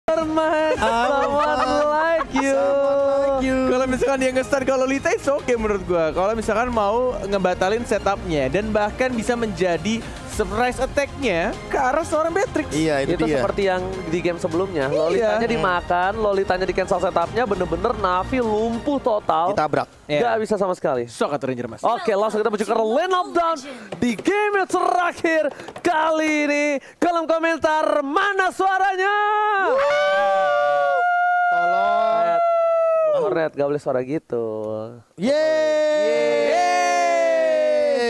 Someone like you. Kalau misalkan dia nge-stun kalau Lita itu oke menurut gua. Kalau misalkan mau ngebatalin setupnya dan bahkan bisa menjadi surprise attack-nya ke arah seorang Beatrix. Iya, itu dia. Seperti yang di game sebelumnya. Lolitanya dimakan, Lolitanya di cancel setupnya, bener-bener Na'Vi lumpuh total. Ditabrak. Gak bisa sama sekali. Sok atau Ranger Mas. Oke, langsung kita menuju ke lane of down di game yang terakhir kali ini. Kolom komentar, mana suaranya? Tolong. Red, gak boleh suara gitu. Yeay.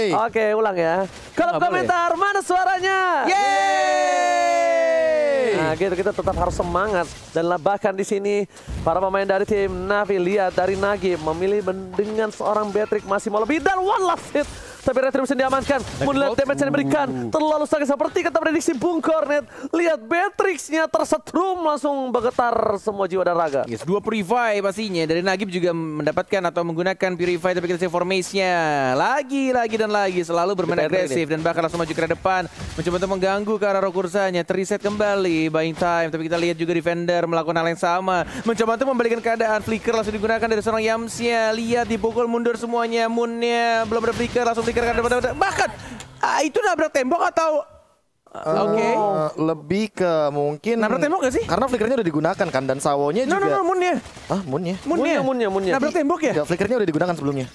Oke, ulang ya. Kolom komentar, mana suaranya? Yeay. Nah, gitu kita tetap harus semangat dan bahkan di sini para pemain dari tim Na'Vi lihat dari Nagib memilih dengan seorang Beatrix masih mau lebih dan one last hit. Tapi Retribution diamankan, melihat damage yang diberikan terlalu sakit seperti kata prediksi Bung Cornet. Lihat Beatrix-nya tersetrum langsung bergetar semua jiwa dan raga. Yes, 2 Purify pastinya. Dari Nagib juga mendapatkan atau menggunakan Purify, tapi kita save formation-nya. Lagi dan lagi selalu bermain agresif dan bahkan langsung maju ke depan. Mencoba untuk mengganggu ke arah Rokursanya. Terreset kembali, buying time. Tapi kita lihat juga Defender melakukan hal yang sama. Mencoba untuk membalikan keadaan. Flicker langsung digunakan dari seorang Yamsnya. Lihat dipukul mundur semuanya. Moon-nya belum ada flicker, langsung flicker. Bahkan itu nabrak tembok atau oke. Lebih ke mungkin nabrak tembok gak sih? Karena flickernya udah digunakan kan dan sawonya juga. Moon-nya. Ah, moonnya. Nabrak tembok ya? Enggak, flickernya udah digunakan sebelumnya.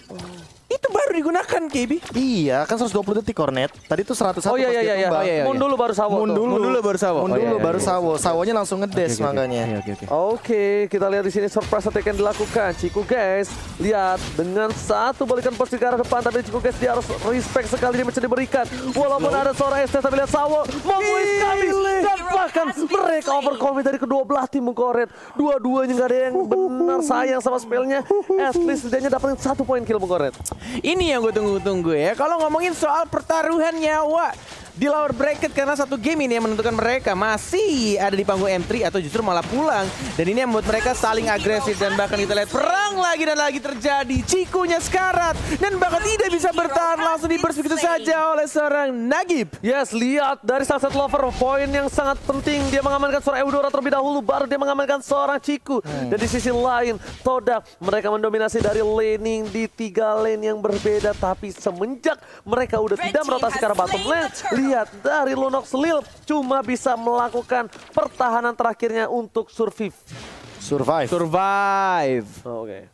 Itu baru digunakan, KB. Iya, kan 120 detik Cornet. Tadi itu 101 Oh iya. Mun dulu baru sawo. Mun dulu baru sawo. baru sawo. Sawonya langsung ngedes makanya. Oke, kita lihat di sini surprise attack yang dilakukan. Ciku guys, lihat dengan satu balikan pos ke arah depan, tapi Ciku guys dia harus respect sekali dia bisa diberikan. Walaupun ada seorang ST, tapi lihat sawo memuis kami dan bahkan mereka overcommit dari kedua belah tim Cornet. Dua-duanya nggak ada yang benar sayang sama spellnya. At least setidaknya dapatin 1 poin kill Cornet. Ini yang gue tunggu-tunggu ya. Kalau ngomongin soal pertaruhan nyawa di lower bracket karena satu game ini yang menentukan mereka masih ada di panggung M3 atau justru malah pulang. Dan ini yang membuat mereka saling agresif dan bahkan kita lihat perang lagi dan lagi terjadi. Cikunya sekarat dan bahkan tidak bisa bertahan langsung di-burst begitu saja oleh seorang Nagib. Yes, lihat dari Sunset Lover poin yang sangat penting. Dia mengamankan seorang Eudora terlebih dahulu, baru dia mengamankan seorang Ciku. Dan di sisi lain, Todak mereka mendominasi dari laning di 3 lane yang berbeda. Tapi semenjak mereka udah tidak merotasi ke arah bottom lane, lihat dari Lunox Lil cuma bisa melakukan pertahanan terakhirnya untuk survive. Oke.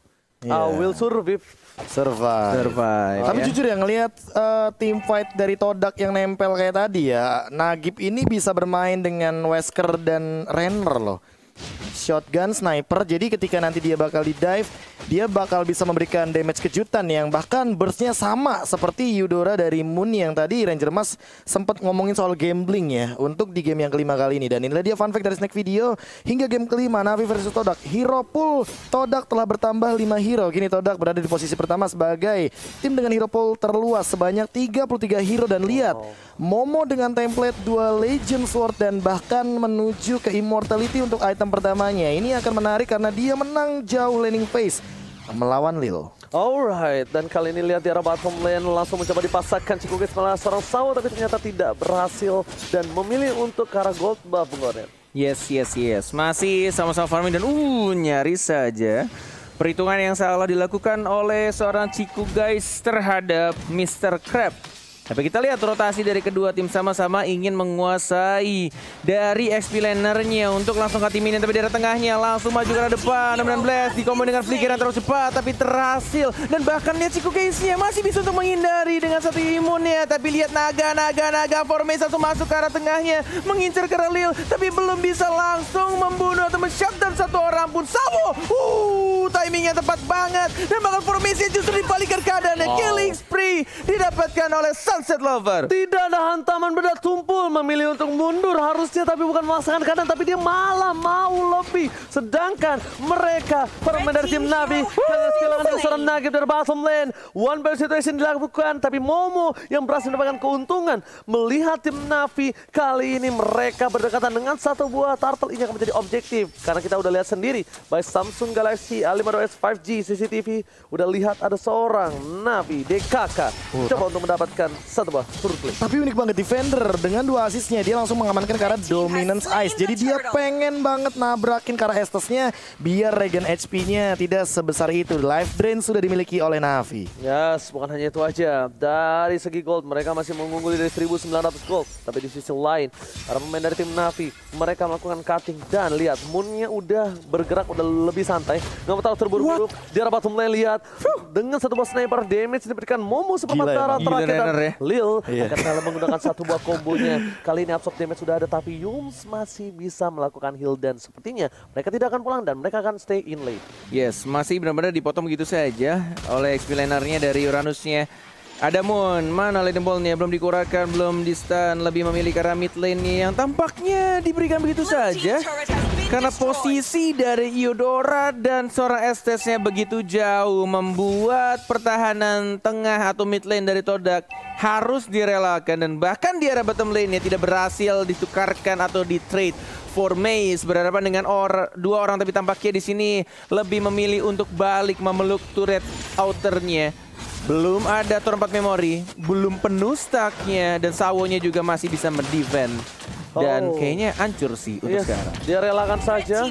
I will survive. Tapi jujur ya ngelihat team fight dari Todak yang nempel kayak tadi ya, Nagib ini bisa bermain dengan Wesker dan Renner loh. Shotgun, sniper, jadi ketika nanti dia bakal di dive, dia bakal bisa memberikan damage kejutan yang bahkan burstnya sama seperti Eudora dari Moon yang tadi Ranger Mas sempat ngomongin soal gambling ya untuk di game yang kelima kali ini. Dan inilah dia fun fact dari Snack Video, hingga game kelima Na'Vi versus Todak, hero pool Todak telah bertambah 5 hero. Kini Todak berada di posisi pertama sebagai tim dengan hero pool terluas sebanyak 33 hero. Dan lihat Momo dengan template 2 Legend Sword dan bahkan menuju ke Immortality untuk item pertamanya. Ini akan menarik karena dia menang jauh laning phase melawan Lil. Alright, dan kali ini lihat di arah bottom lane langsung mencoba dipasangkan Ciku guys malah seorang Sawo, tapi ternyata tidak berhasil dan memilih untuk ke arah gold buff Cornet. Yes. Masih sama-sama farming dan nyaris saja perhitungan yang salah dilakukan oleh seorang Ciku guys terhadap Mr. Crab. Tapi kita lihat rotasi dari kedua tim sama-sama ingin menguasai dari XP lanernya untuk langsung ke tim ini. Tapi dari tengahnya langsung maju ke depan. 19 dikombo dengan flicker yang terlalu cepat tapi terhasil. Dan bahkan lihat Ciku guys-nya masih bisa untuk menghindari dengan satu imunnya. Tapi lihat naga formasi langsung masuk ke arah tengahnya. Mengincar ke arah Lil tapi belum bisa langsung membunuh atau men-shutdown satu orang pun. Sawo! Timingnya tepat banget. Dan bahkan formasi justru dibalikan keadaannya. Killing spree didapatkan oleh Sunset Lover. Tidak ada hantaman benda tumpul, memilih untuk mundur harusnya tapi bukan memaksakan keadaan, tapi dia malah mau lebih. Sedangkan mereka pemain dari tim Na'Vi kehilangan dari seorang Nagib dari bottom lane. One ball situation dilakukan tapi Momo yang berhasil mendapatkan keuntungan. Melihat tim Na'Vi kali ini mereka berdekatan dengan satu buah turtle, ini akan menjadi objektif karena kita udah lihat sendiri sendiri by Samsung Galaxy A52s 5G CCTV. Udah lihat ada seorang Navi DKK coba untuk mendapatkan satu buah turret play. Tapi unik banget defender dengan 2 asisnya dia langsung mengamankan ke arah Dominance Ice. Jadi dia pengen banget nabrakin ke arah Estes-nya biar regen HP-nya tidak sebesar itu. Life Drain sudah dimiliki oleh Navi. Yes, bukan hanya itu aja. Dari segi gold mereka masih mengungguli dari 1900 gold. Tapi di sisi lain para pemain dari tim Navi mereka melakukan cutting dan lihat Moon-nya udah bergerak udah lebih santai. Nggak mau terlalu terburu-buru. Di arah bottom lane lihat dengan satu buah sniper damage diberikan Momo seperempat darah terakhir dan Lil akan dalam menggunakan satu buah kombonya. Kali ini absorb damage sudah ada tapi Yums masih bisa melakukan heal dan sepertinya mereka tidak akan pulang dan mereka akan stay in lane. Yes, masih benar-benar dipotong begitu saja oleh XP lanernya dari Uranusnya. Ada Moon, mana lane ball-nya belum dikurangkan, belum di stun, lebih memilih ke arah mid lane-nya yang tampaknya diberikan begitu saja. Karena posisi dari Eudora dan seorang Estes-nya begitu jauh membuat pertahanan tengah atau mid lane dari Todak harus direlakan dan bahkan di arah bottom lane-nya tidak berhasil ditukarkan atau di trade. For Maze berhadapan dengan dua orang tapi tampaknya di sini lebih memilih untuk balik memeluk turret outernya. Belum ada Tor 4 memori, belum penuh stacknya dan Sawonya juga masih bisa mendefend. Dan kayaknya hancur sih untuk sekarang. Dia relakan saja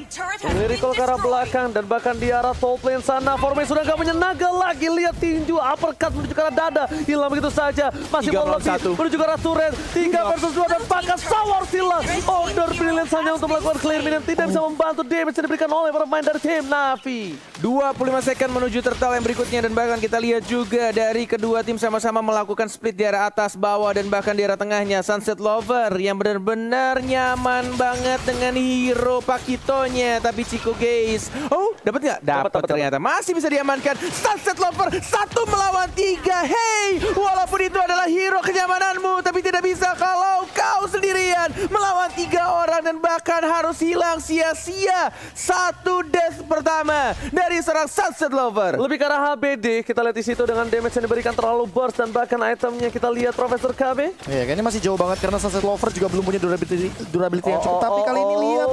Miracle ke arah belakang dan bahkan di arah top lane sana Formation sudah gak punya naga lagi. Lihat tinju uppercut menuju ke arah dada, hilang begitu saja. Masih mau lebih menuju ke arah turret 3 versus 2 dan bahkan Sawar silang. Order Brilliance hanya untuk melakukan clear minion tidak bisa membantu damage yang diberikan oleh pemain dari tim Navi. 25 second menuju turtle yang berikutnya dan bahkan kita lihat juga dari kedua tim sama-sama melakukan split di arah atas bawah dan bahkan di arah tengahnya Sunset Lover yang benar-benar nyaman banget dengan hero Pakitonya. Tapi Chico Gaze, dapat nggak? Dapat ternyata. Masih bisa diamankan. Sunset Lover 1 melawan 3. Hey, walaupun itu adalah hero kenyamananmu, tapi tidak bisa kalau kau sendirian melawan 3 orang dan bahkan harus hilang sia-sia. 1 death pertama dari seorang Sunset Lover. Lebih ke arah HBD, kita lihat di situ dengan damage yang diberikan terlalu burst dan bahkan itemnya kita lihat Profesor KB. Iya, kayaknya masih jauh banget karena Sunset Lover juga belum punya durability yang cukup. Tapi kali ini lihat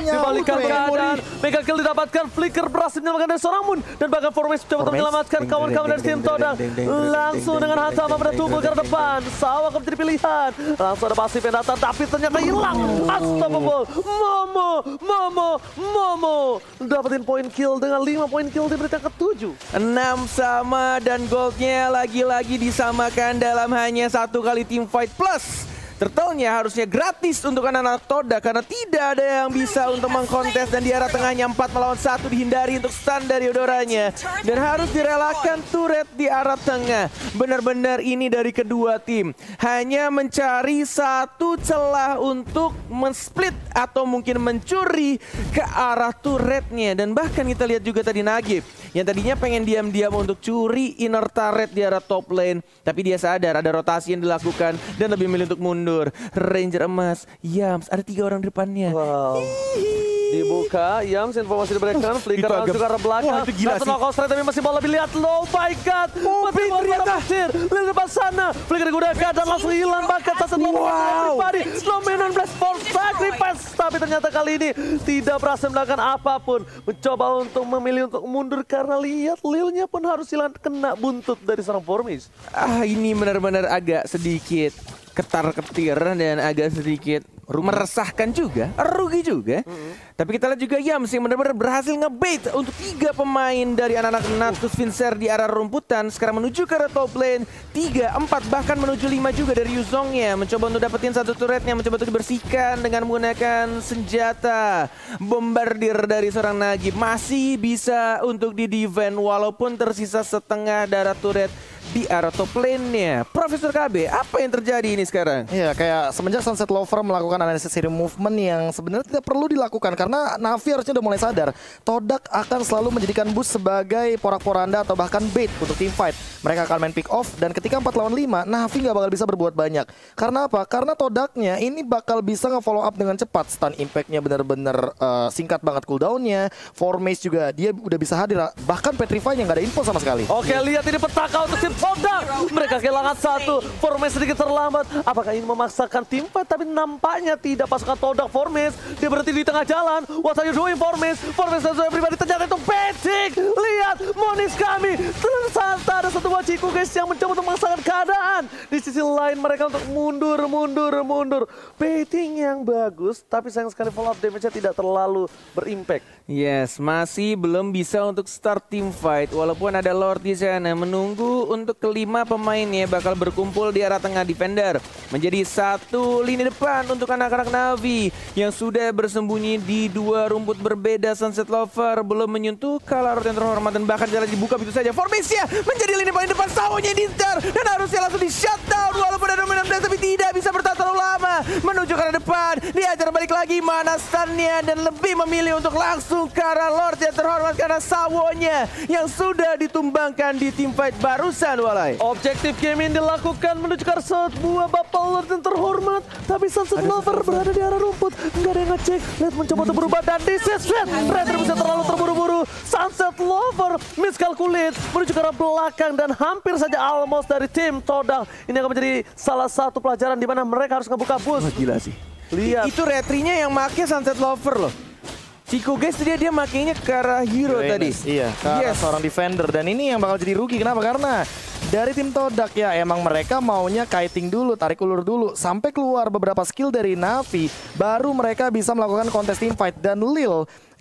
dibalikan keadaan. Mega kill didapatkan, Flicker berhasil menyelamatkan dari seorang Moon dan bahkan Formation coba untuk menyelamatkan kawan-kawan dari tim Todang. Langsung dengan hantaman pada tubuh ke depan. Sawa akan menjadi pilihan. Langsung ada pasif yang datang tapi ternyata hilang. Unstoppable. Momo dapetin point kill dengan 5 point kill di berita ke-7. 6 sama dan goldnya lagi-lagi disamakan dalam hanya 1 kali team fight plus. Turtle-nya harusnya gratis untuk anak-anak Toda karena tidak ada yang bisa untuk mengkontes dan di arah tengahnya 4 melawan 1 dihindari untuk stun dari Eudoranya dan harus direlakan turret di arah tengah. Benar-benar ini dari kedua tim hanya mencari satu celah untuk men-split atau mungkin mencuri ke arah turretnya dan bahkan kita lihat juga tadi Nagib yang tadinya pengen diam-diam untuk curi inner turret di arah top lane tapi dia sadar ada rotasi yang dilakukan dan lebih memilih untuk mundur. Ranger emas, Yams, ada 3 orang di depannya. Wow. Dibuka, Yams informasi diberikan, Flicker langsung ke arah belakang. Itu gila sih. Straight tapi masih mau lebih lihat. Oh my god. Masih mau berhasil. Lihat depan sana. Flicker digunakan dan langsung hilang bahkan Sunset Lover pribadi. Dominan Blast for Sacrifice. Tapi ternyata kali ini tidak berhasil melakukan apapun. Mencoba untuk memilih untuk mundur karena lihat Lilnya pun harus hilang kena buntut dari seorang Formis. Ini benar-benar agak sedikit ketar-ketir dan agak sedikit meresahkan juga, rugi juga. Tapi kita lihat juga Yams yang benar-benar berhasil ngebait untuk 3 pemain dari anak-anak Natus Vincer di arah rumputan. Sekarang menuju ke arah top lane 3, 4 bahkan menuju 5 juga dari Yuzongnya. Mencoba untuk dapetin satu turretnya, mencoba untuk dibersihkan dengan menggunakan senjata bombardir dari seorang Nagib. Masih bisa untuk di-defend walaupun tersisa setengah darah turret di arah top lane-nya. Profesor KB, apa yang terjadi ini sekarang? Iya, kayak semenjak Sunset Lover melakukan unnecessary movement yang sebenarnya tidak perlu dilakukan karena Navi harusnya udah mulai sadar Todak akan selalu menjadikan boost sebagai porak-poranda atau bahkan bait untuk team fight. Mereka akan main pick off dan ketika 4 lawan 5 Navi nggak bakal bisa berbuat banyak. Karena apa? Karena Todaknya ini bakal bisa nge-follow up dengan cepat. Stun impact-nya bener-bener singkat banget cooldown-nya. Formation juga dia udah bisa hadir. Bahkan Petrify yang nggak ada info sama sekali. Oke, lihat ini petaka untuk tim Todak. Mereka kehilangan satu. Formes sedikit terlambat. Apakah ini memaksakan tim fight? Tapi nampaknya tidak. Pasukan Todak Formes. Dia berhenti di tengah jalan. What are you doing Formes? Formes dan Zoe pribadi ternyata itu Petik. Lihat Monis kami. Ternyata ada satu buah Ciku guys yang mencoba untuk memaksakan keadaan. Di sisi lain mereka untuk mundur. Baiting yang bagus. Tapi sayang sekali follow up damage-nya tidak terlalu berimpact. Yes, masih belum bisa untuk start team fight. Walaupun ada Lord di sana menunggu untuk kelima pemainnya bakal berkumpul di arah tengah defender. Menjadi satu lini depan untuk anak-anak Navi yang sudah bersembunyi di dua rumput berbeda. Sunset Lover belum menyentuh Kalarot yang terhormat dan bahkan jalan dibuka begitu saja. Formesia menjadi lini paling depan, Sawonya diincar dan harusnya langsung di shutdown walaupun ada dominan tapi tidak bisa bertahan terlalu lama. Menuju ke arah depan, diajar balik lagi mana stunnya dan lebih memilih untuk langsung ke arah Lord yang terhormat karena Sawonya yang sudah ditumbangkan di tim fight barusan Walai. Objektif game ini dilakukan menuju ke arah sebuah Bapak Lord yang terhormat. Tapi Sunset Lover berada di arah rumput. Nggak ada yang ngecek. Lihat mencoba untuk berubah dan disesret. Raider bisa terlalu terburu-buru. Sunset Lover miscalculate menuju ke arah belakang dan hampir saja almost dari tim Todak. Ini akan menjadi salah satu pelajaran di mana mereka harus ngebuka boost. Gila sih. Lihat. Itu retrinya yang make Sunset Lover loh. Ciku guys dia makainya ke arah hero tadi. Iya, ke arah seorang defender. Dan ini yang bakal jadi rugi. Kenapa? Karena dari tim Todak ya emang mereka maunya kiting dulu, tarik ulur dulu. Sampai keluar beberapa skill dari Navi, baru mereka bisa melakukan kontes team fight. Dan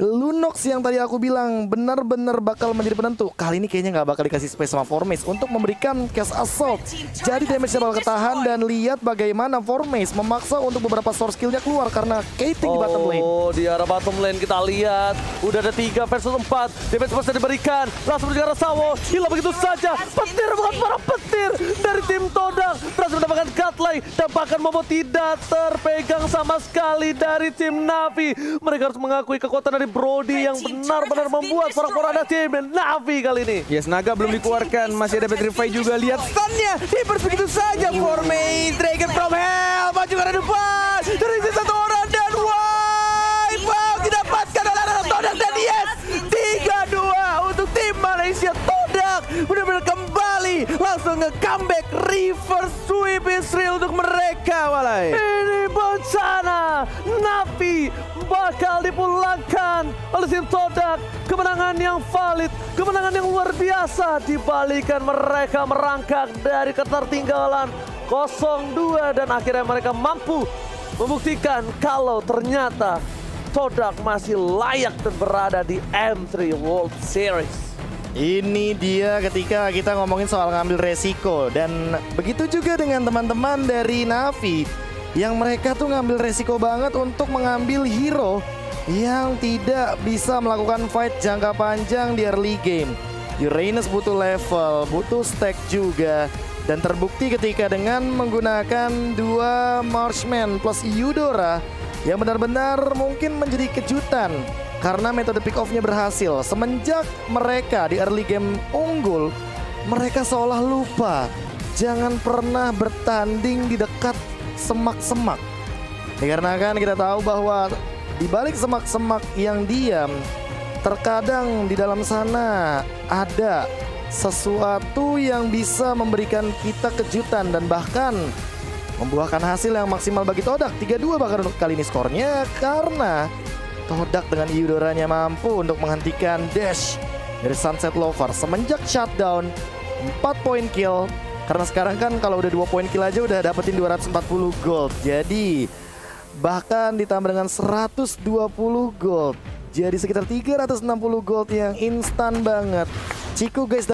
Lunox yang tadi aku bilang benar-benar bakal menjadi penentu. Kali ini kayaknya nggak bakal dikasih space sama Formes untuk memberikan cast assault. Jadi damage-nya bakal ketahan dan lihat bagaimana Formes memaksa untuk beberapa source skill-nya keluar karena kiting di bottom lane. Oh, di arah bottom lane kita lihat. Udah ada 3 versus 4. Damage pasti diberikan. Langsung menuju ke arah Sawo. Hilang begitu saja. Petir bukan para petir dari tim Todak. Berhasil mendapatkan Gatlay. Dan bahkan Momo tidak terpegang sama sekali dari tim Navi. Mereka harus mengakui kekuatan dari Brody yang benar-benar membuat porak-poranda tim Navi kali ini. Yes, naga belum dikeluarkan. Masih ada Petrify juga. Lihat stunnya. Hiper begitu saja. Forme Dragon from Hell. Maju ke arah depan. Terisi satu orang dan wipe out. Didapatkan oleh anak Todak dan yes. 3-2 untuk tim Malaysia. Todak benar-benar kembali. Langsung nge-comeback. Reverse sweep Israel untuk mereka. Walai. Ini bencana. Navi bakal dipulangkan oleh tim Todak. Kemenangan yang valid, kemenangan yang luar biasa. Dibalikan mereka merangkak dari ketertinggalan 0-2 dan akhirnya mereka mampu membuktikan kalau ternyata Todak masih layak dan berada di M3 World Series. Ini dia ketika kita ngomongin soal ngambil resiko. Dan begitu juga dengan teman-teman dari Navi yang mereka tuh ngambil resiko banget untuk mengambil hero yang tidak bisa melakukan fight jangka panjang di early game. Uranus butuh level, butuh stack juga. Dan terbukti ketika dengan menggunakan 2 Marshman plus Eudora yang benar-benar mungkin menjadi kejutan karena metode pick off-nya berhasil. Semenjak mereka di early game unggul, mereka seolah lupa jangan pernah bertanding di dekat semak-semak. Dikarenakan kita tahu bahwa di balik semak-semak yang diam, terkadang di dalam sana ada sesuatu yang bisa memberikan kita kejutan dan bahkan membuahkan hasil yang maksimal bagi Todak. 3-2 bahkan untuk kali ini skornya karena Todak dengan Eudoranya mampu untuk menghentikan dash dari Sunset Lover. Semenjak shutdown 4 point kill. Karena sekarang kan kalau udah 2 point kill aja udah dapetin 240 gold. Jadi bahkan ditambah dengan 120 gold. Jadi sekitar 360 gold yang instan banget. Ciku guys.